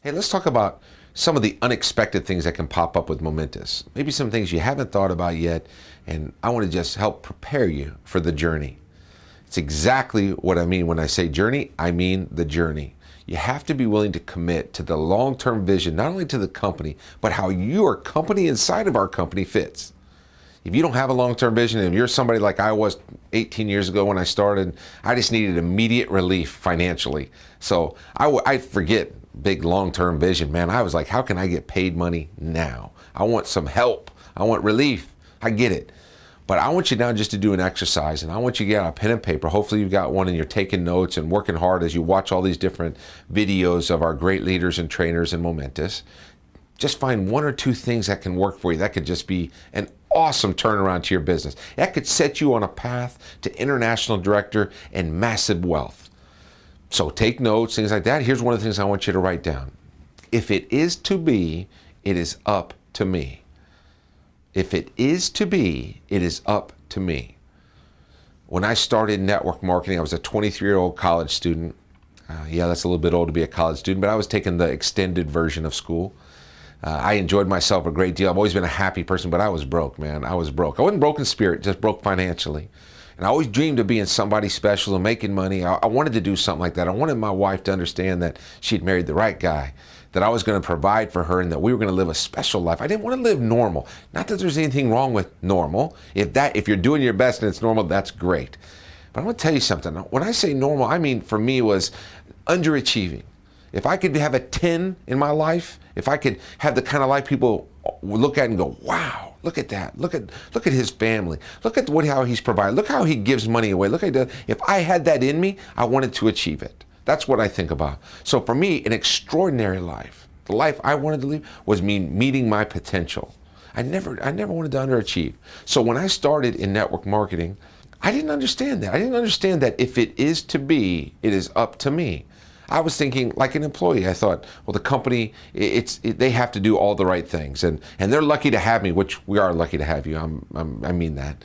Hey, let's talk about some of the unexpected things that can pop up with Momentous. Maybe some things you haven't thought about yet, and I want to just help prepare you for the journey. It's exactly what I mean when I say journey. I mean the journey. You have to be willing to commit to the long-term vision, not only to the company, but how your company inside of our company fits. If you don't have a long-term vision, and you're somebody like I was 18 years ago when I started, I just needed immediate relief financially. So I forget big long-term vision, man. I was like, how can I get paid money now? I want some help. I want relief. I get it. But I want you now just to do an exercise, and I want you to get out a pen and paper. Hopefully you've got one and you're taking notes and working hard as you watch all these different videos of our great leaders and trainers in Momentous. Just find one or two things that can work for you. That could just be an awesome turnaround to your business. That could set you on a path to international director and massive wealth. So take notes, things like that. Here's one of the things I want you to write down. If it is to be, it is up to me. If it is to be, it is up to me. When I started network marketing, I was a 23-year-old college student. Yeah, that's a little bit old to be a college student, but I was taking the extended version of school. I enjoyed myself a great deal. I've always been a happy person, but I was broke, man. I was broke. I wasn't broke in spirit, just broke financially. And I always dreamed of being somebody special and making money. I wanted to do something like that. I wanted my wife to understand that she'd married the right guy, that I was going to provide for her, and that we were going to live a special life. I didn't want to live normal. Not that there's anything wrong with normal. If you're doing your best and it's normal, that's great. But I'm going to tell you something. When I say normal, I mean for me it was underachieving. If I could have a 10 in my life, if I could have the kind of life people look at and go, wow, look at that. Look at his family. Look at how he's provided. Look how he gives money away. Look at that. If I had that in me, I wanted to achieve it. That's what I think about. So for me, an extraordinary life, the life I wanted to live, was me meeting my potential. I never wanted to underachieve. So when I started in network marketing, I didn't understand that. I didn't understand that if it is to be, it is up to me. I was thinking like an employee. I thought, well, the company, they have to do all the right things, and they're lucky to have me, which we are lucky to have you. I mean that.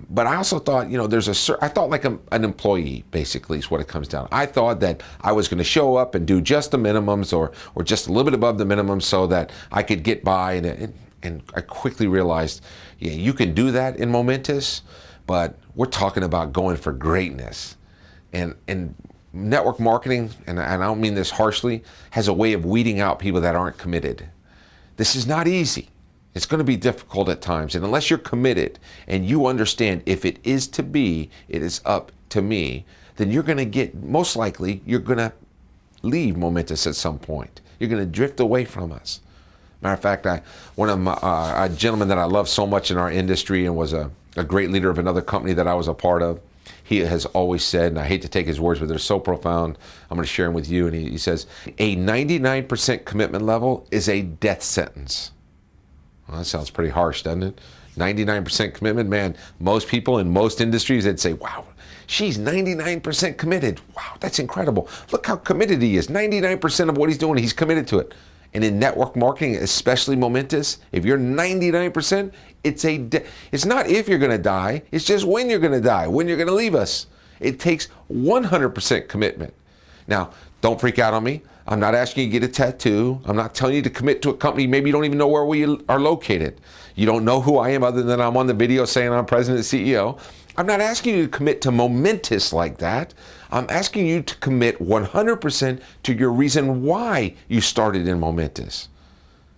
But I also thought, I thought like an employee, basically, is what it comes down. I thought that I was going to show up and do just the minimums or just a little bit above the minimum so that I could get by. And I quickly realized, yeah, you can do that in Momentous, but we're talking about going for greatness. And network marketing, and I don't mean this harshly, has a way of weeding out people that aren't committed. This is not easy. It's going to be difficult at times. And unless you're committed and you understand if it is to be, it is up to me, then you're going to most likely, you're going to leave Momentous at some point. You're going to drift away from us. Matter of fact, one of a gentleman that I love so much in our industry and was a great leader of another company that I was a part of, he has always said, and I hate to take his words, but they're so profound, I'm going to share them with you. And he says, a 99% commitment level is a death sentence. Well, that sounds pretty harsh, doesn't it? 99% commitment, man. Most people in most industries, they'd say, wow, she's 99% committed. Wow, that's incredible. Look how committed he is. 99% of what he's doing, he's committed to it. And in network marketing, especially Momentous, if you're 99%, it's not if you're going to die, it's just when you're going to die, when you're going to leave us. It takes 100% commitment. Now, don't freak out on me. I'm not asking you to get a tattoo. I'm not telling you to commit to a company. Maybe you don't even know where we are located. You don't know who I am other than I'm on the video saying I'm president and CEO. I'm not asking you to commit to Momentous like that. I'm asking you to commit 100% to your reason why you started in Momentous.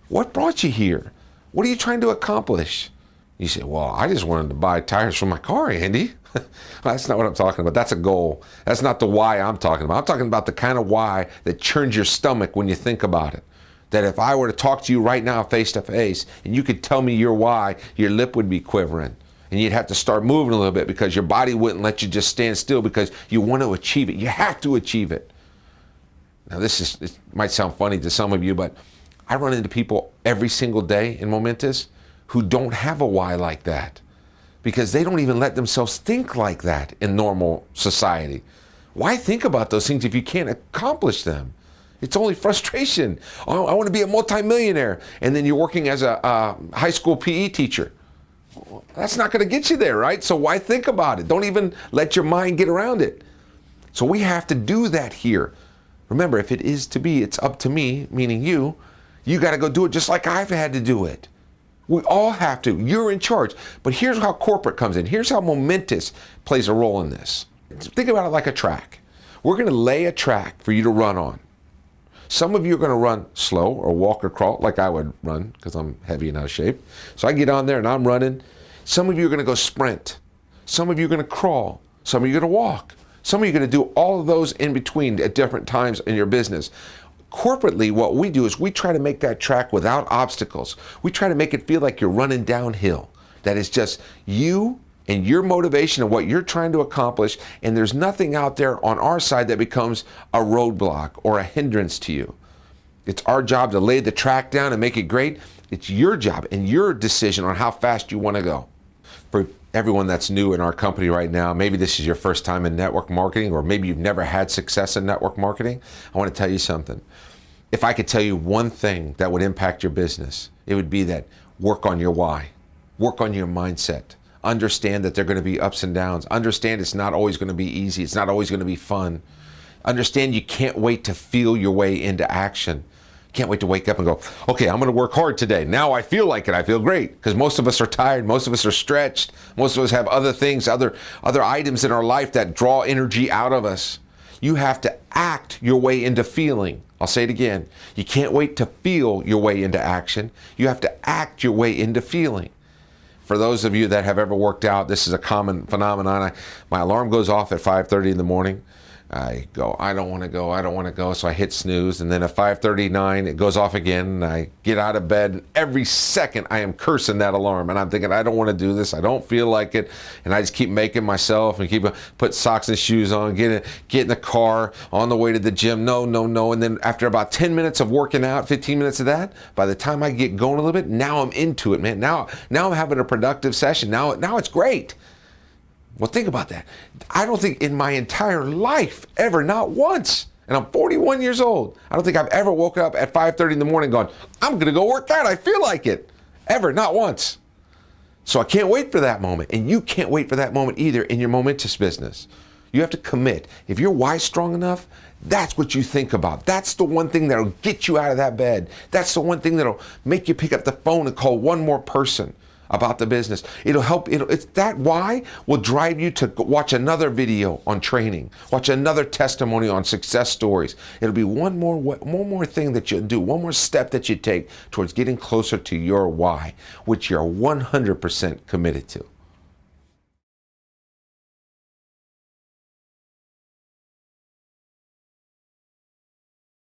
What brought you here? What are you trying to accomplish? You say, well, I just wanted to buy tires for my car, Andy. Well, that's not what I'm talking about. That's a goal. That's not the why I'm talking about. I'm talking about the kind of why that churns your stomach when you think about it. That if I were to talk to you right now face to face and you could tell me your why, your lip would be quivering. And you'd have to start moving a little bit because your body wouldn't let you just stand still because you want to achieve it. You have to achieve it. Now it might sound funny to some of you, but I run into people every single day in Momentous who don't have a why like that because they don't even let themselves think like that in normal society. Why think about those things if you can't accomplish them? It's only frustration. Oh, I want to be a multimillionaire. And then you're working as a high school PE teacher. That's not going to get you there, right? So why think about it? Don't even let your mind get around it. So we have to do that here. Remember, if it is to be, it's up to me, meaning you. You got to go do it just like I've had to do it. We all have to. You're in charge. But here's how corporate comes in. Here's how momentous plays a role in this. Think about it like a track. We're going to lay a track for you to run on. Some of you are going to run slow or walk or crawl like I would run because I'm heavy and out of shape. So I get on there and I'm running. Some of you are going to go sprint. Some of you are going to crawl. Some of you are going to walk. Some of you are going to do all of those in between at different times in your business. Corporately, what we do is we try to make that track without obstacles. We try to make it feel like you're running downhill. That is just you and your motivation and what you're trying to accomplish, and there's nothing out there on our side that becomes a roadblock or a hindrance to you. It's our job to lay the track down and make it great. It's your job and your decision on how fast you want to go. For everyone that's new in our company right now, maybe this is your first time in network marketing, or maybe you've never had success in network marketing, I want to tell you something. If I could tell you one thing that would impact your business, it would be that work on your why. Work on your mindset. Understand that there are going to be ups and downs. Understand it's not always going to be easy. It's not always going to be fun. Understand you can't wait to feel your way into action. Can't wait to wake up and go, okay, I'm going to work hard today. Now I feel like it. I feel great. Because most of us are tired. Most of us are stretched. Most of us have other things, other items in our life that draw energy out of us. You have to act your way into feeling. I'll say it again. You can't wait to feel your way into action. You have to act your way into feeling. For those of you that have ever worked out, this is a common phenomenon. My alarm goes off at 5:30 in the morning. I go, I don't want to go, I don't want to go. So I hit snooze. And then at 5:39, it goes off again. And I get out of bed. And every second, I am cursing that alarm. And I'm thinking, I don't want to do this. I don't feel like it. And I just keep making myself and keep put socks and shoes on, get in the car on the way to the gym. No. And then after about 10 minutes of working out, 15 minutes of that, by the time I get going a little bit, now I'm into it, man. Now I'm having a productive session. Now it's great. Well, think about that. I don't think in my entire life, ever, not once, and I'm 41 years old, I don't think I've ever woken up at 5:30 in the morning going, I'm going to go work out. I feel like it. Ever, not once. So I can't wait for that moment. And you can't wait for that moment either in your momentous business. You have to commit. If your why's strong enough, that's what you think about. That's the one thing that'll get you out of that bed. That's the one thing that'll make you pick up the phone and call one more person about the business. It'll help. It's that why will drive you to watch another video on training, watch another testimony on success stories. It'll be one more thing that you'll do, one more step that you take towards getting closer to your why, which you're 100% committed to.